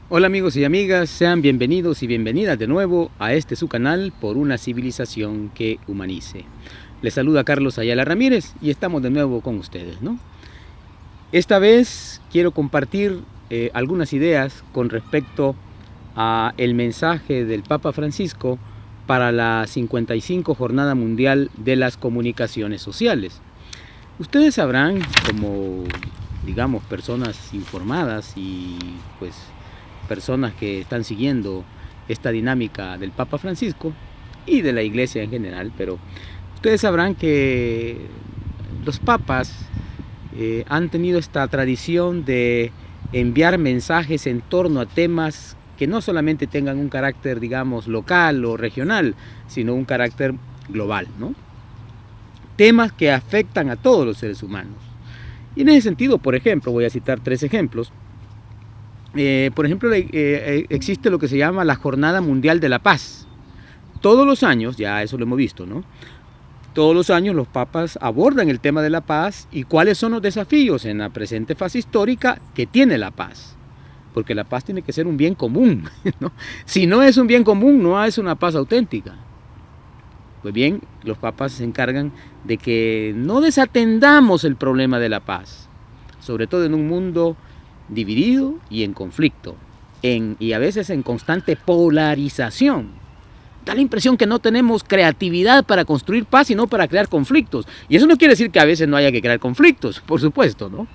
Hola amigos y amigas, sean bienvenidos y bienvenidas de nuevo a este su canal Por una civilización que humanice. Les saluda Carlos Ayala Ramírez y estamos de nuevo con ustedes, ¿no? Esta vez quiero compartir algunas ideas con respecto a el mensaje del Papa Francisco para la 55 Jornada Mundial de las Comunicaciones Sociales. Ustedes sabrán, como digamos personas informadas y pues personas que están siguiendo esta dinámica del Papa Francisco y de la Iglesia en general, pero ustedes sabrán que los papas han tenido esta tradición de enviar mensajes en torno a temas que no solamente tengan un carácter, digamos, local o regional, sino un carácter global, ¿no? Temas que afectan a todos los seres humanos. Y en ese sentido, por ejemplo, voy a citar 3 ejemplos. Por ejemplo, existe lo que se llama la Jornada Mundial de la Paz. Todos los años, ya eso lo hemos visto, ¿no? Todos los años los papas abordan el tema de la paz y cuáles son los desafíos en la presente fase histórica que tiene la paz. Porque la paz tiene que ser un bien común, ¿no? Si no es un bien común, no es una paz auténtica. Pues bien, los papas se encargan de que no desatendamos el problema de la paz, sobre todo en un mundo dividido y en conflicto, y a veces en constante polarización. Da la impresión que no tenemos creatividad para construir paz, sino para crear conflictos. Y eso no quiere decir que a veces no haya que crear conflictos, por supuesto, ¿no?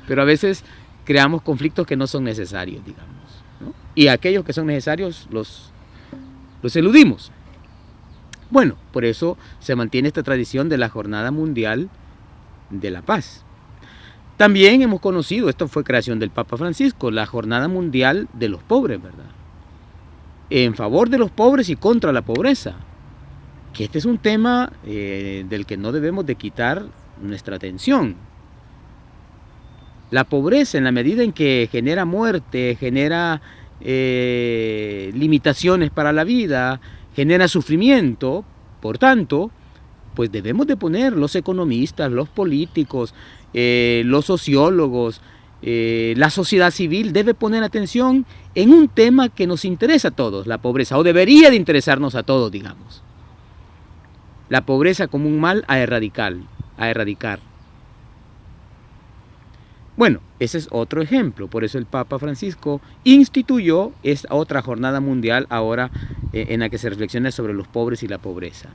Pero a veces creamos conflictos que no son necesarios, digamos, ¿no? Y aquellos que son necesarios los eludimos. Bueno, por eso se mantiene esta tradición de la Jornada Mundial de la Paz. También hemos conocido, esto fue creación del Papa Francisco, la Jornada Mundial de los Pobres, ¿verdad? En favor de los pobres y contra la pobreza. Que este es un tema del que no debemos de quitar nuestra atención. La pobreza, en la medida en que genera muerte, genera limitaciones para la vida, genera sufrimiento, por tanto, pues debemos de poner los economistas, los políticos, los sociólogos, la sociedad civil debe poner atención en un tema que nos interesa a todos, la pobreza, o debería de interesarnos a todos, digamos. La pobreza como un mal a erradicar. Bueno, ese es otro ejemplo, por eso el Papa Francisco instituyó esta otra jornada mundial ahora en la que se reflexiona sobre los pobres y la pobreza.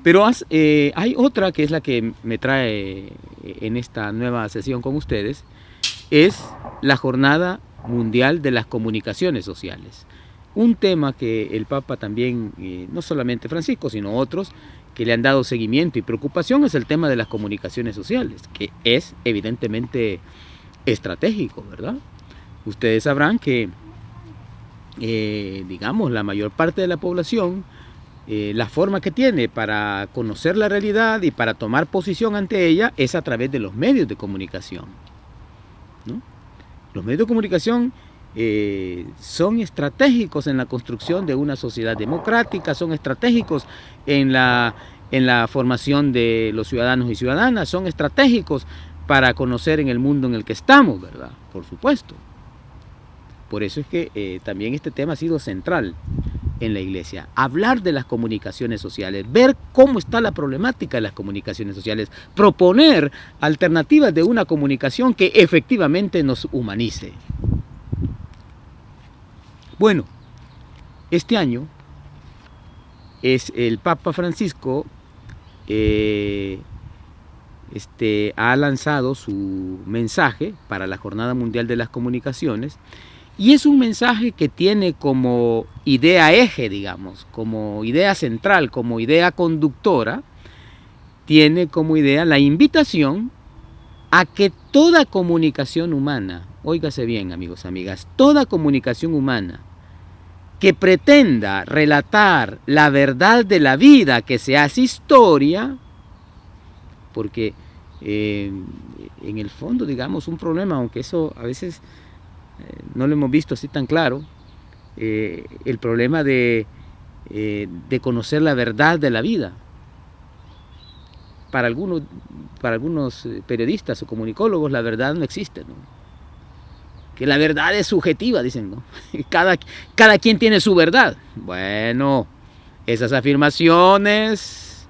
Pero hay otra que es la que me trae en esta nueva sesión con ustedes, es la Jornada Mundial de las Comunicaciones Sociales. Un tema que el Papa también, no solamente Francisco, sino otros, que le han dado seguimiento y preocupación es el tema de las comunicaciones sociales, que es evidentemente estratégico, ¿verdad? Ustedes sabrán que, digamos, la mayor parte de la población, la forma que tiene para conocer la realidad y para tomar posición ante ella es a través de los medios de comunicación, ¿no? Los medios de comunicación son estratégicos en la construcción de una sociedad democrática, son estratégicos en la formación de los ciudadanos y ciudadanas, son estratégicos para conocer en el mundo en el que estamos, ¿verdad? Por supuesto. Por eso es que también este tema ha sido central en la Iglesia, hablar de las comunicaciones sociales, ver cómo está la problemática de las comunicaciones sociales, proponer alternativas de una comunicación que efectivamente nos humanice. Bueno, este año el Papa Francisco ha lanzado su mensaje para la Jornada Mundial de las Comunicaciones. Y es un mensaje que tiene como idea eje, digamos, como idea central, como idea conductora, tiene como idea la invitación a que toda comunicación humana, óigase bien amigos, amigas, toda comunicación humana que pretenda relatar la verdad de la vida, que se hace historia, porque en el fondo, digamos, un problema, aunque eso a veces no lo hemos visto así tan claro, el problema de conocer la verdad de la vida. Para algunos periodistas o comunicólogos la verdad no existe, ¿no? que la verdad es subjetiva, dicen, ¿no? Cada quien tiene su verdad. Bueno, esas afirmaciones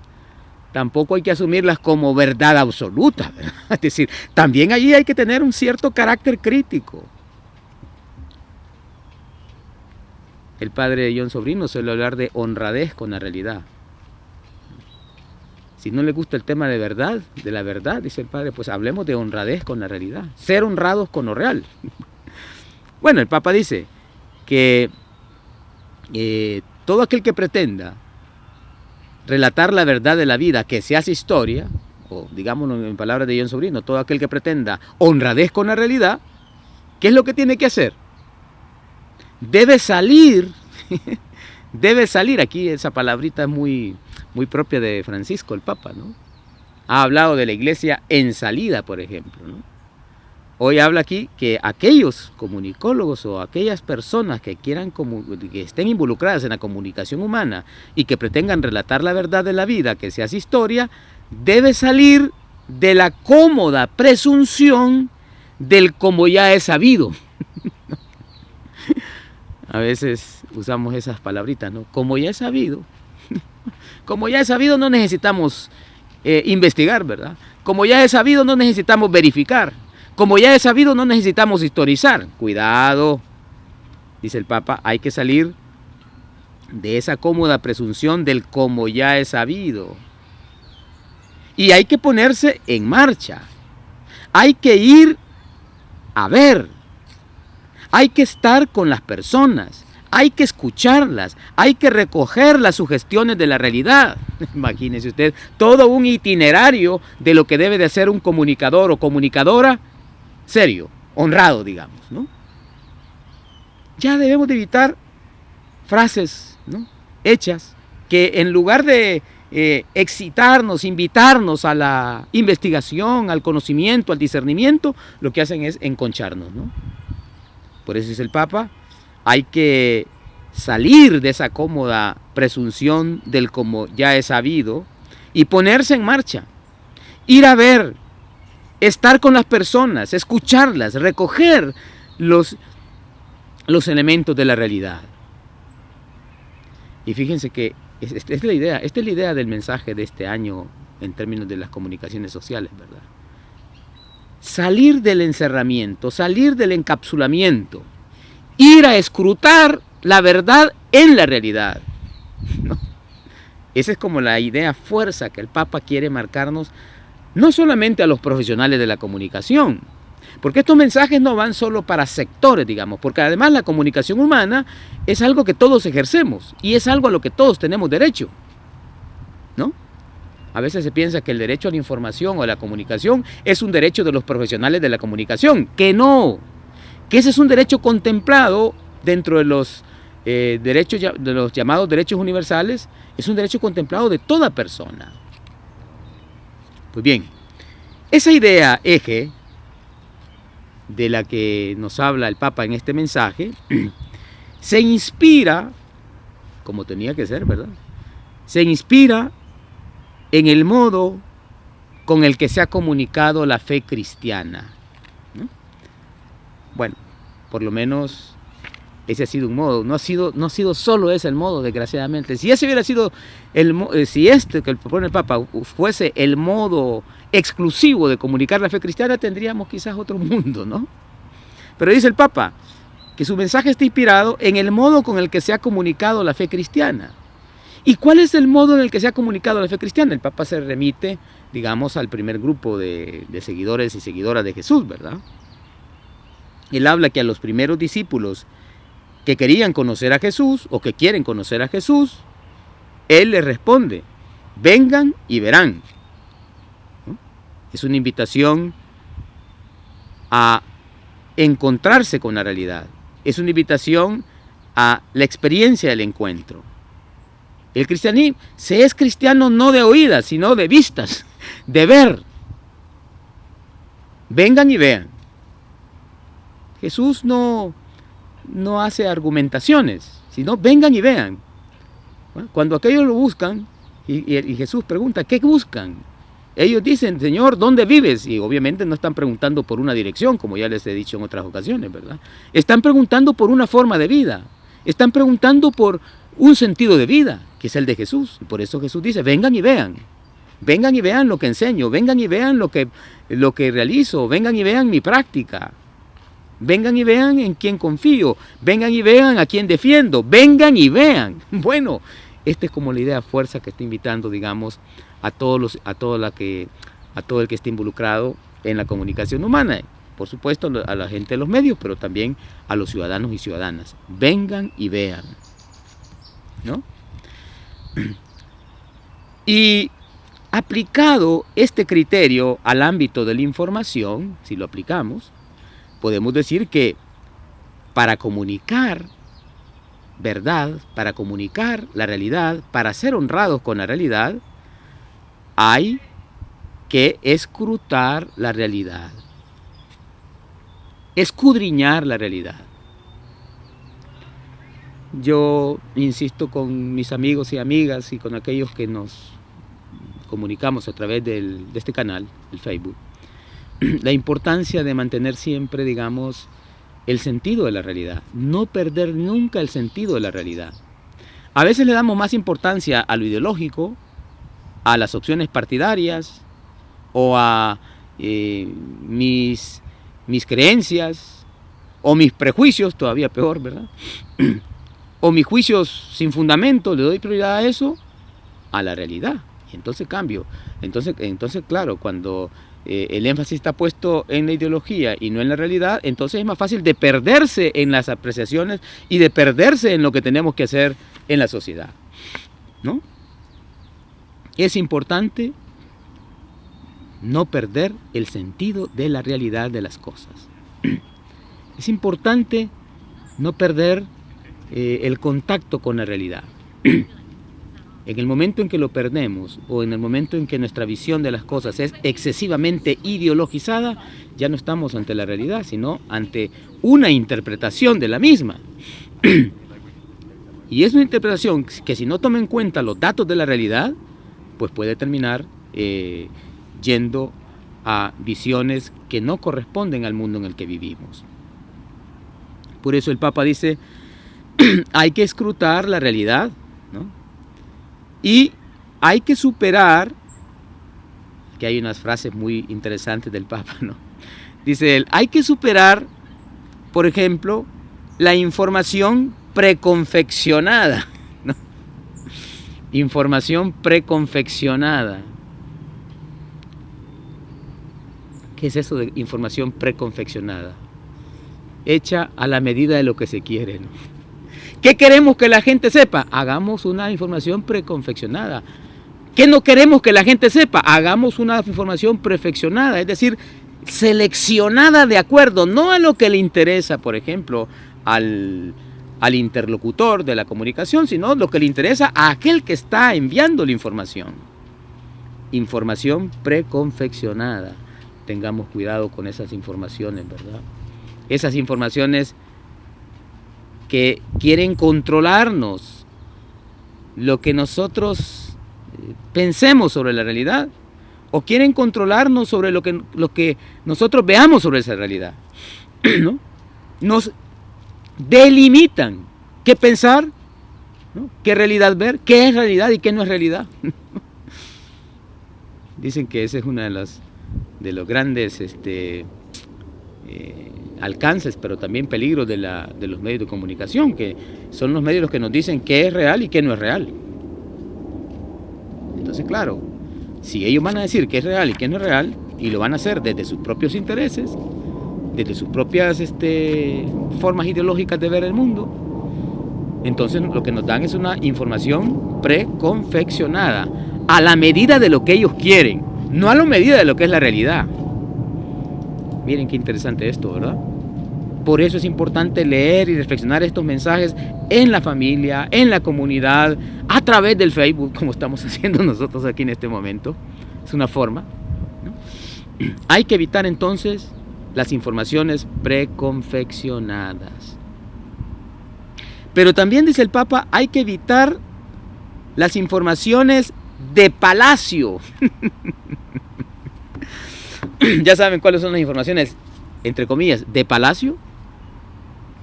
tampoco hay que asumirlas como verdad absoluta, ¿verdad? Es decir, también allí hay que tener un cierto carácter crítico. El padre John Sobrino suele hablar de honradez con la realidad. Si no le gusta el tema de verdad, de la verdad, dice el padre, pues hablemos de honradez con la realidad. Ser honrados con lo real. Bueno, el Papa dice que todo aquel que pretenda relatar la verdad de la vida, que se hace historia, o digámoslo en palabras de John Sobrino, todo aquel que pretenda honradez con la realidad, ¿qué es lo que tiene que hacer? Debe salir, aquí esa palabrita es muy propia de Francisco, el Papa, ¿no? Ha hablado de la iglesia en salida, por ejemplo, ¿no? Hoy habla aquí que aquellos comunicólogos o aquellas personas que que estén involucradas en la comunicación humana y que pretendan relatar la verdad de la vida, que se hace historia, debe salir de la cómoda presunción del como ya es sabido. A veces usamos esas palabritas, ¿no? Como ya es sabido. Como ya es sabido no necesitamos investigar, ¿verdad? Como ya es sabido no necesitamos verificar. Como ya es sabido no necesitamos historizar. Cuidado, dice el Papa, hay que salir de esa cómoda presunción del como ya es sabido. Y hay que ponerse en marcha. Hay que ir a ver. Hay que estar con las personas. Hay que escucharlas, hay que recoger las sugestiones de la realidad. Imagínese usted, todo un itinerario de lo que debe de ser un comunicador o comunicadora serio, honrado, digamos, ¿no? Ya debemos de evitar frases, ¿no?, hechas que en lugar de excitarnos, invitarnos a la investigación, al conocimiento, al discernimiento, lo que hacen es enconcharnos, ¿no? Por eso dice el Papa, hay que salir de esa cómoda presunción del como ya es sabido y ponerse en marcha, ir a ver, estar con las personas, escucharlas, recoger los elementos de la realidad. Y fíjense que esta es la idea del mensaje de este año en términos de las comunicaciones sociales, ¿verdad? Salir del encerramiento, salir del encapsulamiento, ir a escrutar la verdad en la realidad, ¿no? Esa es como la idea fuerza que el Papa quiere marcarnos, no solamente a los profesionales de la comunicación, porque estos mensajes no van solo para sectores, digamos, porque además la comunicación humana es algo que todos ejercemos y es algo a lo que todos tenemos derecho, ¿no? A veces se piensa que el derecho a la información o a la comunicación es un derecho de los profesionales de la comunicación, que no, que ese es un derecho contemplado dentro de los derechos, de los llamados derechos universales, es un derecho contemplado de toda persona. Pues bien, esa idea eje de la que nos habla el Papa en este mensaje, se inspira, como tenía que ser, ¿verdad? Se inspira en el modo con el que se ha comunicado la fe cristiana, ¿no? Bueno, por lo menos ese ha sido un modo, no ha sido solo ese el modo, desgraciadamente. Si ese hubiera sido si este que propone el Papa fuese el modo exclusivo de comunicar la fe cristiana, tendríamos quizás otro mundo, ¿no? Pero dice el Papa que su mensaje está inspirado en el modo con el que se ha comunicado la fe cristiana. ¿Y cuál es el modo en el que se ha comunicado la fe cristiana? El Papa se remite, digamos, al primer grupo de seguidores y seguidoras de Jesús, ¿verdad? Él habla que a los primeros discípulos que querían conocer a Jesús o que quieren conocer a Jesús, Él les responde, vengan y verán, ¿no? Es una invitación a encontrarse con la realidad, es una invitación a la experiencia del encuentro. El cristianismo, se es cristiano no de oídas, sino de vistas, de ver. Vengan y vean. Jesús no hace argumentaciones, sino vengan y vean. Cuando aquellos lo buscan, y Jesús pregunta, ¿qué buscan? Ellos dicen, Señor, ¿dónde vives? Y obviamente no están preguntando por una dirección, como ya les he dicho en otras ocasiones, ¿verdad? Están preguntando por una forma de vida. Están preguntando por un sentido de vida, que es el de Jesús. Y por eso Jesús dice, vengan y vean. Vengan y vean lo que enseño. Vengan y vean lo que realizo. Vengan y vean mi práctica. Vengan y vean en quién confío. Vengan y vean a quién defiendo. Vengan y vean. Bueno, esta es como la idea fuerza que está invitando, digamos, a todo el que esté involucrado en la comunicación humana. Por supuesto a la gente de los medios, pero también a los ciudadanos y ciudadanas. Vengan y vean, ¿no? Y aplicado este criterio al ámbito de la información, si lo aplicamos, podemos decir que para comunicar verdad, para comunicar la realidad, para ser honrados con la realidad, hay que escrutar la realidad, escudriñar la realidad. Yo insisto con mis amigos y amigas y con aquellos que nos comunicamos a través de este canal, el Facebook, la importancia de mantener siempre, digamos, el sentido de la realidad, no perder nunca el sentido de la realidad. A veces le damos más importancia a lo ideológico, a las opciones partidarias o a mis creencias o mis prejuicios, todavía peor, ¿verdad? O mis juicios sin fundamento, le doy prioridad a eso, a la realidad. Y entonces cambio. Entonces claro, cuando el énfasis está puesto en la ideología y no en la realidad, entonces es más fácil de perderse en las apreciaciones y de perderse en lo que tenemos que hacer en la sociedad, ¿no? Es importante no perder el sentido de la realidad de las cosas. Es importante no perder el contacto con la realidad. En el momento en que lo perdemos o en el momento en que nuestra visión de las cosas es excesivamente ideologizada, ya no estamos ante la realidad, sino ante una interpretación de la misma. Y es una interpretación que, si no toma en cuenta los datos de la realidad, pues puede terminar yendo a visiones que no corresponden al mundo en el que vivimos. Por eso el Papa dice, hay que escrutar la realidad, ¿no? Y hay que superar, que hay unas frases muy interesantes del Papa, ¿no? Dice él, hay que superar, por ejemplo, la información preconfeccionada, ¿no? Información preconfeccionada. ¿Qué es eso de información preconfeccionada? Hecha a la medida de lo que se quiere, ¿no? ¿Qué queremos que la gente sepa? Hagamos una información preconfeccionada. ¿Qué no queremos que la gente sepa? Hagamos una información perfeccionada, es decir, seleccionada de acuerdo, no a lo que le interesa, por ejemplo, al interlocutor de la comunicación, sino lo que le interesa a aquel que está enviando la información. Información preconfeccionada. Tengamos cuidado con esas informaciones, ¿verdad? Esas informaciones que quieren controlarnos, lo que nosotros pensemos sobre la realidad, o quieren controlarnos sobre lo que nosotros veamos sobre esa realidad, ¿no? Nos delimitan qué pensar, ¿no? Qué realidad ver, qué es realidad y qué no es realidad. Dicen que ese es uno de los grandes alcances, pero también peligros de los medios de comunicación, que son los medios los que nos dicen qué es real y qué no es real. Entonces, claro, si ellos van a decir qué es real y qué no es real, y lo van a hacer desde sus propios intereses, desde sus propias formas ideológicas de ver el mundo, entonces lo que nos dan es una información preconfeccionada, a la medida de lo que ellos quieren, no a la medida de lo que es la realidad. Miren qué interesante esto, ¿verdad? Por eso es importante leer y reflexionar estos mensajes en la familia, en la comunidad, a través del Facebook, como estamos haciendo nosotros aquí en este momento. Es una forma, ¿no? Hay que evitar entonces las informaciones preconfeccionadas. Pero también, dice el Papa, hay que evitar las informaciones de palacio. Ya saben cuáles son las informaciones, entre comillas, de palacio.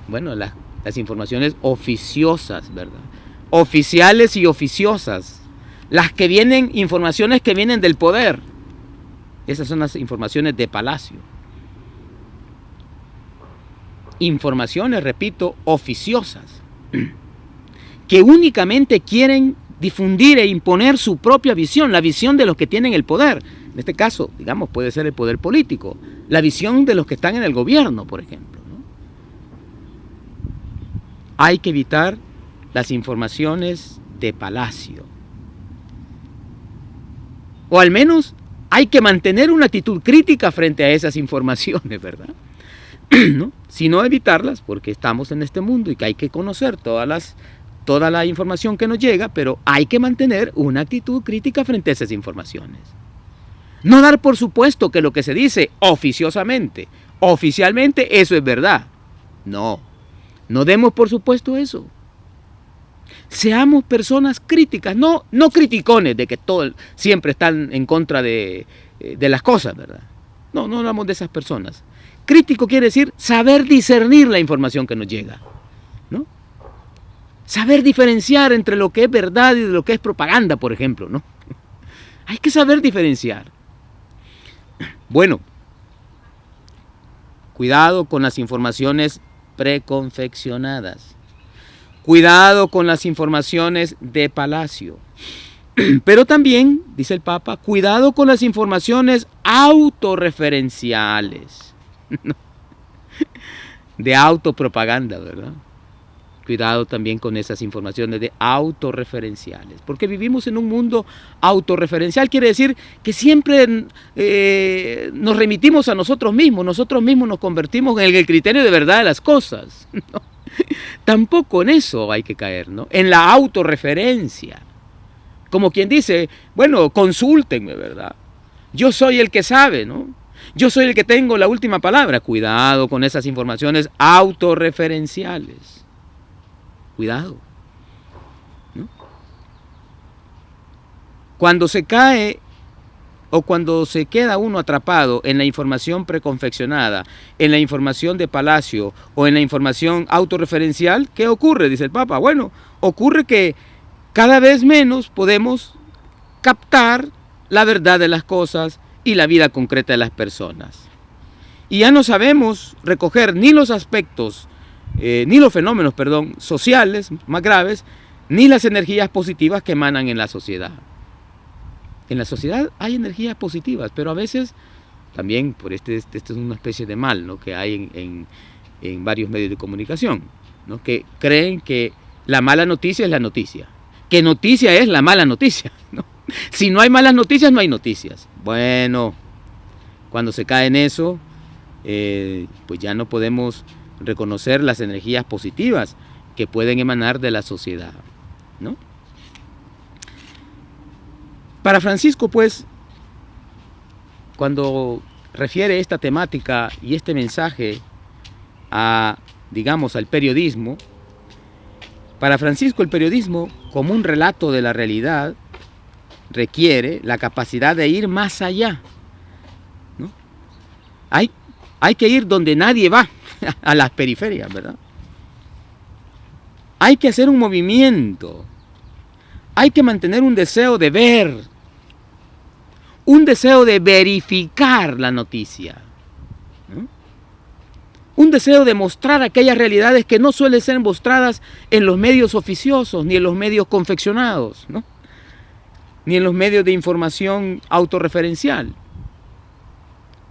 Bueno, las informaciones oficiosas, ¿verdad? Oficiales y oficiosas. Las que vienen, informaciones que vienen del poder. Esas son las informaciones de palacio. Informaciones, repito, oficiosas, que únicamente quieren difundir e imponer su propia visión, la visión de los que tienen el poder. En este caso, digamos, puede ser el poder político, la visión de los que están en el gobierno, por ejemplo, ¿no? Hay que evitar las informaciones de palacio. O al menos hay que mantener una actitud crítica frente a esas informaciones, ¿verdad? ¿No? Si no evitarlas, porque estamos en este mundo y que hay que conocer toda la información que nos llega, pero hay que mantener una actitud crítica frente a esas informaciones. No dar por supuesto que lo que se dice oficiosamente, oficialmente, eso es verdad. No, no demos por supuesto eso. Seamos personas críticas, no criticones de que siempre están en contra de las cosas, ¿verdad? No hablamos de esas personas. Crítico quiere decir saber discernir la información que nos llega, ¿no? Saber diferenciar entre lo que es verdad y de lo que es propaganda, por ejemplo, ¿no? Hay que saber diferenciar. Bueno, cuidado con las informaciones preconfeccionadas. Cuidado con las informaciones de palacio. Pero también, dice el Papa, cuidado con las informaciones autorreferenciales. De autopropaganda, ¿verdad? Cuidado también con esas informaciones de autorreferenciales, porque vivimos en un mundo autorreferencial, quiere decir que siempre nos remitimos a nosotros mismos nos convertimos en el criterio de verdad de las cosas, ¿no? Tampoco en eso hay que caer, ¿no? En la autorreferencia, como quien dice, bueno, consúltenme, ¿verdad? Yo soy el que sabe, ¿no? Yo soy el que tengo la última palabra. Cuidado con esas informaciones autorreferenciales. Cuidado, ¿no? Cuando se cae o cuando se queda uno atrapado en la información preconfeccionada, en la información de palacio o en la información autorreferencial, ¿qué ocurre? Dice el Papa. Bueno, ocurre que cada vez menos podemos captar la verdad de las cosas y la vida concreta de las personas. Y ya no sabemos recoger ni los aspectos ni los fenómenos, sociales más graves, ni las energías positivas que emanan en la sociedad. En la sociedad hay energías positivas, pero a veces también por esto es una especie de mal, ¿no? Que hay en varios medios de comunicación, ¿no? Que creen que la mala noticia es la noticia, que noticia es la mala noticia, ¿no? Si no hay malas noticias, no hay noticias. Bueno, cuando se cae en eso, pues ya no podemos reconocer las energías positivas que pueden emanar de la sociedad, ¿no? Para Francisco, pues, cuando refiere esta temática y este mensaje digamos, al periodismo, para Francisco el periodismo, como un relato de la realidad, requiere la capacidad de ir más allá, ¿no? Hay que ir donde nadie va, a las periferias, ¿verdad? Hay que hacer un movimiento, hay que mantener un deseo de ver, un deseo de verificar la noticia, ¿no? Un deseo de mostrar aquellas realidades que no suelen ser mostradas en los medios oficiosos, ni en los medios confeccionados, ¿no? Ni en los medios de información autorreferencial.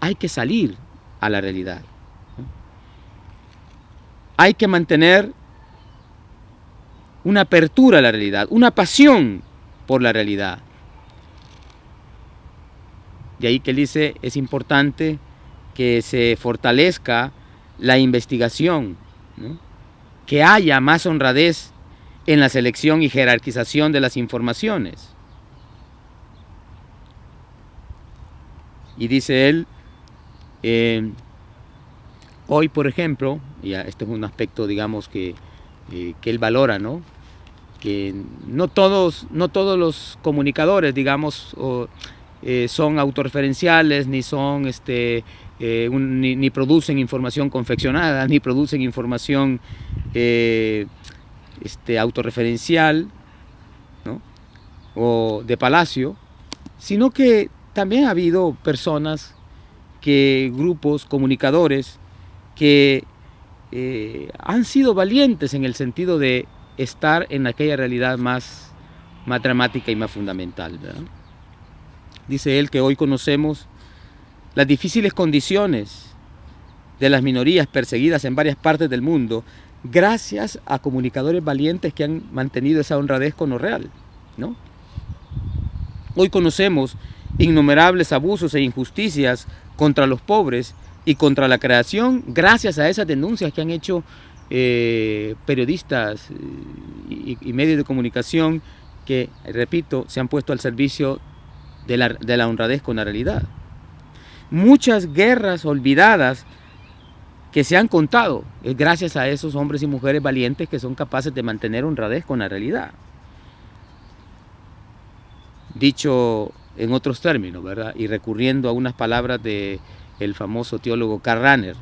Hay que salir a la realidad, ¿no? Hay que mantener una apertura a la realidad, una pasión por la realidad. De ahí que él dice, es importante que se fortalezca la investigación, ¿no? Que haya más honradez en la selección y jerarquización de las informaciones. Y dice él, hoy, por ejemplo, y este es un aspecto, digamos, que él valora, ¿no? Que no todos los comunicadores, digamos, son autorreferenciales, ni son ni producen información confeccionada, ni producen información autorreferencial, ¿no? O de palacio, sino que también ha habido personas, grupos, comunicadores, que han sido valientes en el sentido de estar en aquella realidad más dramática y más fundamental, ¿verdad? Dice él que hoy conocemos las difíciles condiciones de las minorías perseguidas en varias partes del mundo gracias a comunicadores valientes que han mantenido esa honradez con lo real, ¿no? Hoy conocemos innumerables abusos e injusticias contra los pobres y contra la creación gracias a esas denuncias que han hecho periodistas y medios de comunicación que, repito, se han puesto al servicio de la honradez con la realidad. Muchas guerras olvidadas que se han contado es gracias a esos hombres y mujeres valientes que son capaces de mantener honradez con la realidad. Dicho en otros términos, ¿verdad? Y recurriendo a unas palabras del famoso teólogo Karl Rahner.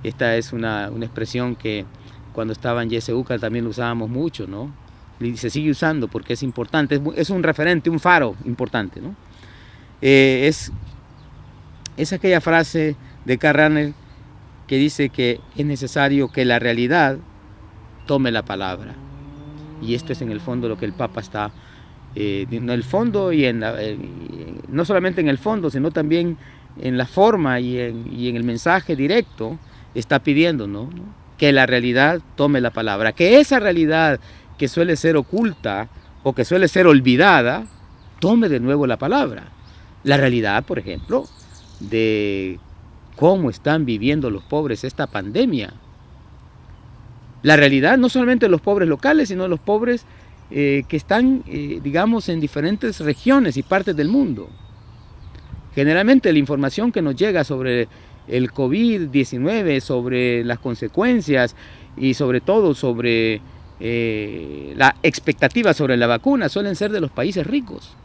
Esta es una expresión que cuando estaba en YSUCA también lo usábamos mucho, ¿no? Y se sigue usando porque es importante, es un referente, un faro importante, ¿no? Es aquella frase de Karl Rahner que dice que es necesario que la realidad tome la palabra. Y esto es en el fondo lo que el Papa está, en el fondo y no solamente en el fondo, sino también en la forma y en el mensaje directo, está pidiendo, ¿no? Que la realidad tome la palabra, que esa realidad que suele ser oculta o que suele ser olvidada, tome de nuevo la palabra. La realidad, por ejemplo, de cómo están viviendo los pobres esta pandemia. La realidad no solamente de los pobres locales, sino de los pobres que están, digamos, en diferentes regiones y partes del mundo. Generalmente la información que nos llega sobre el COVID-19, sobre las consecuencias y sobre todo sobre la expectativa sobre la vacuna suelen ser de los países ricos.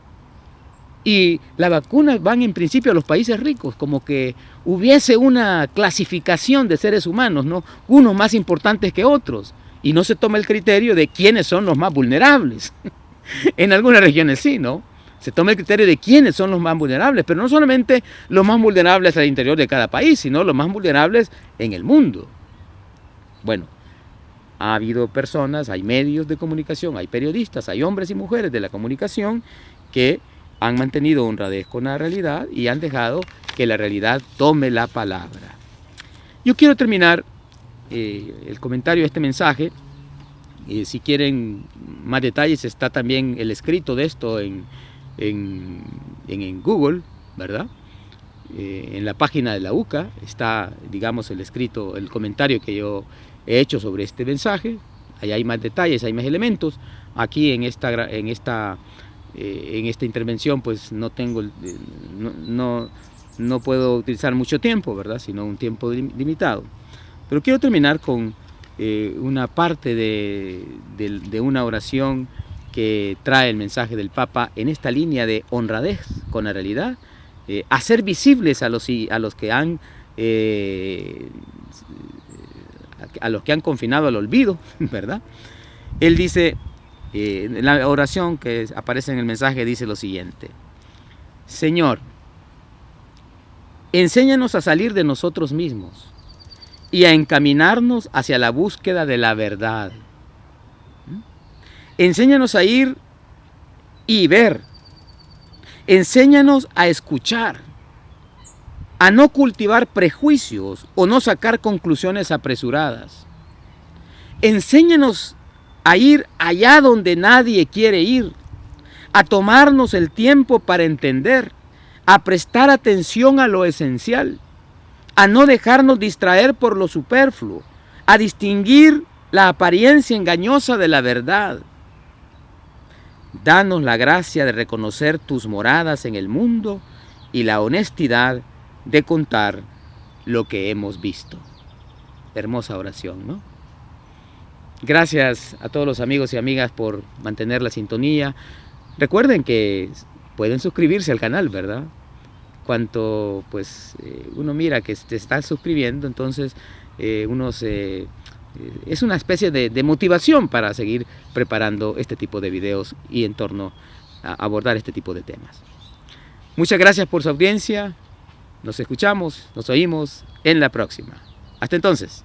Y las vacunas van en principio a los países ricos, como que hubiese una clasificación de seres humanos, ¿no? Unos más importantes que otros, y no se toma el criterio de quiénes son los más vulnerables. En algunas regiones sí, ¿no? Se toma el criterio de quiénes son los más vulnerables, pero no solamente los más vulnerables al interior de cada país, sino los más vulnerables en el mundo. Bueno, ha habido personas, hay medios de comunicación, hay periodistas, hay hombres y mujeres de la comunicación que han mantenido honradez con la realidad y han dejado que la realidad tome la palabra. Yo quiero terminar el comentario de este mensaje. Si quieren más detalles, está también el escrito de esto en Google, ¿verdad? En la página de la UCA está, digamos, el escrito, el comentario que yo he hecho sobre este mensaje. Ahí hay más detalles, hay más elementos. Aquí en esta intervención pues no puedo utilizar mucho tiempo, ¿verdad? Sino un tiempo limitado. Pero quiero terminar con una parte de una oración que trae el mensaje del Papa en esta línea de honradez con la realidad, hacer visibles a los que han confinado al olvido, ¿verdad? Él dice, la oración que aparece en el mensaje dice lo siguiente: Señor, enséñanos a salir de nosotros mismos y a encaminarnos hacia la búsqueda de la verdad. Enséñanos a ir y ver. Enséñanos a escuchar, a no cultivar prejuicios o no sacar conclusiones apresuradas. Enséñanos a ir allá donde nadie quiere ir, a tomarnos el tiempo para entender, a prestar atención a lo esencial, a no dejarnos distraer por lo superfluo, a distinguir la apariencia engañosa de la verdad. Danos la gracia de reconocer tus moradas en el mundo y la honestidad de contar lo que hemos visto. Hermosa oración, ¿no? Gracias a todos los amigos y amigas por mantener la sintonía. Recuerden que pueden suscribirse al canal, ¿verdad? Cuanto pues uno mira que te está suscribiendo, entonces es una especie de motivación para seguir preparando este tipo de videos y en torno a abordar este tipo de temas. Muchas gracias por su audiencia. Nos escuchamos, nos oímos en la próxima. Hasta entonces.